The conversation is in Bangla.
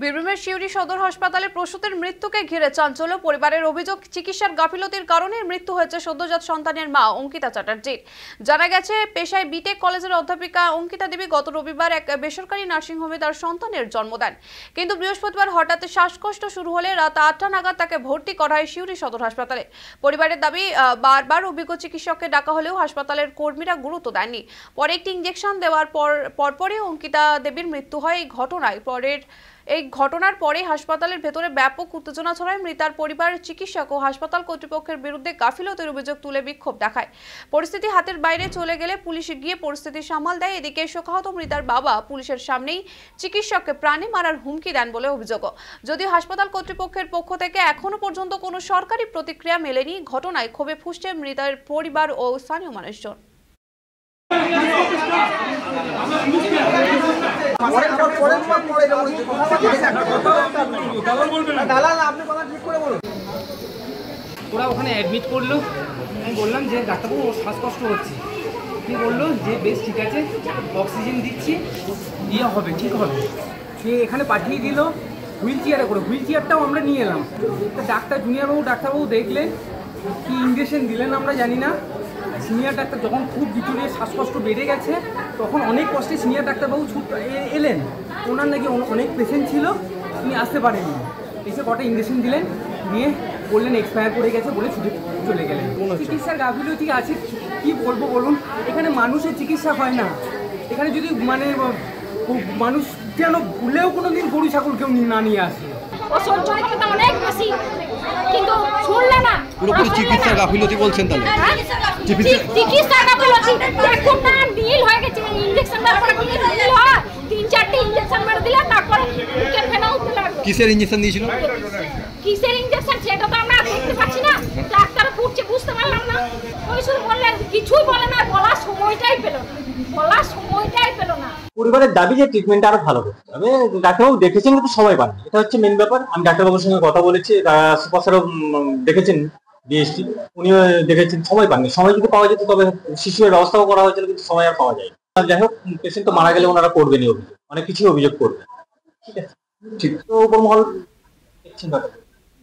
বীরভূমের শিউরি সদর হাসপাতালে প্রসূতির মৃত্যুকে ঘিরে চাঞ্চল্য। পরিবারের অভিযোগ, চিকিৎসার গাফিলতির কারণে মৃত্যু হয়েছে সদ্যজাত সন্তানের মা অঙ্কিতা চ্যাটার্জির। জানা গেছে, পেশায় বিটেক কলেজের অধ্যাপিকা অঙ্কিতা দেবী গত রবিবার এক বেসরকারি নার্সিংহোমে তার সন্তানের জন্ম দেন। কিন্তু বৃহস্পতিবার হঠাৎ শ্বাসকষ্ট শুরু হলে রাত 8টা নাগাদ তাকে ভর্তি করা হয় শিউরি সদর হাসপাতালে। পরিবারের দাবি, বারবার অভিজ্ঞ চিকিৎসককে ডাকা হলেও হাসপাতালের কর্মীরা গুরুত্ব দেননি। পরে একটি ইঞ্জেকশন দেওয়ার পরপরই অঙ্কিতা দেবীর মৃত্যু হয়। এই ঘটনার পরে হাসপাতালের ভেতরে ব্যাপক উত্তেজনা ছড়ায়। মৃতার পরিবার, চিকিৎসক ও হাসপাতাল কর্তৃপক্ষের বিরুদ্ধে গাফিলতির অভিযোগ তুলে বিক্ষোভ দেখায়। পরিস্থিতি হাতের বাইরে চলে গেলে পুলিশ গিয়ে পরিস্থিতি সামাল দেয়। এদিকে শোকাহত মৃতার বাবা পুলিশের সামনেই চিকিৎসককে প্রাণে মারার হুমকি দেন বলে অভিযোগ। যদিও হাসপাতাল কর্তৃপক্ষের পক্ষ থেকে এখনো পর্যন্ত কোনো সরকারি প্রতিক্রিয়া মেলেনি। ঘটনায় ক্ষোভে ফুঁসছে মৃতার পরিবার ও স্থানীয় মানুষজন। ওরা ওখানে অ্যাডমিট করলো। আমি বললাম যে ডাক্তারবাবু ওর শ্বাসকষ্ট হচ্ছে। তিনি বললো যে বেশ ঠিক আছে, অক্সিজেন দিচ্ছি, ইয়ে হবে, ঠিক হবে। সে এখানে পাঠিয়ে দিল হুইল চেয়ারে করে। হুইল চেয়ারটাও আমরা নিয়ে এলাম। তা ডাক্তারবাবু দেখলেন, কি ইঞ্জেকশন দিলেন আমরা জানি না। সিনিয়র ডাক্তার যখন খুব ভিতরে শ্বাসকষ্ট বেড়ে গেছে, তখন অনেক কষ্টে সিনিয়র ডাক্তারবাবু এলেন। ওনার নাকি অনেক পেশেন্ট ছিল, তিনি আসতে পারেননি। এসে কটা ইঞ্জেকশন দিলেন, দিয়ে বললেন এক্সপায়ার করে গেছে বলে ছুটে চলে গেলেন। চিকিৎসার গাফিলতি আছে, কি বলবো বলুন। এখানে মানুষের চিকিৎসা হয় না। এখানে যদি মানুষ যেন ভুলেও কোনো দিন গরু ছাগল কেউ না নিয়ে আসে। অনেক বেশি, কিন্তু শুনলে না। পুরোপুরি চিকিৎসার গাফিলতি বলছেন তাহলে? চিকিৎসার গাফিলতি এখন না নীল হয়ে গেছে। ইনজেকশন দেওয়ার পরে নীল হয়, 3-4টি ইনজেকশন মেরে দিলে তারপরে বুকের ভেনা উঠতে লাগলো। কিসের ইনজেকশন দিয়েছিল? কিসের ইনজেকশন সেটা তো আমরা দেখতে পাচ্ছি না। ডাক্তার পুরছে, বুঝতে পারলাম না। ওই শুধু বললেন, কিছুই বলে না, বলার সময়টাই পেল না। পরিবারের দাবি যে ট্রিটমেন্ট আরো ভালো করতে হবে। ডাক্তারবাবু দেখেছেন কিন্তু সময় পাননি, এটা হচ্ছে মেন ব্যাপার। আমি ডাক্তারবাবুর সঙ্গে কথা বলেছি, সুপার স্যারও দেখেছেন, ডিএসটি উনিও দেখেছেন, সময় পাননি। সময় যদি পাওয়া যেত তবে শিশুর ব্যবস্থাও করা হয়েছিল, কিন্তু সময় আর পাওয়া যায়। যাই হোক, পেশেন্ট তো মারা গেলে ওনারা করবেনই অভিযোগ, অনেক কিছু অভিযোগ করবেন। ঠিক আছে, ঠিক তো উপর মহল দেখছেন ব্যাপার।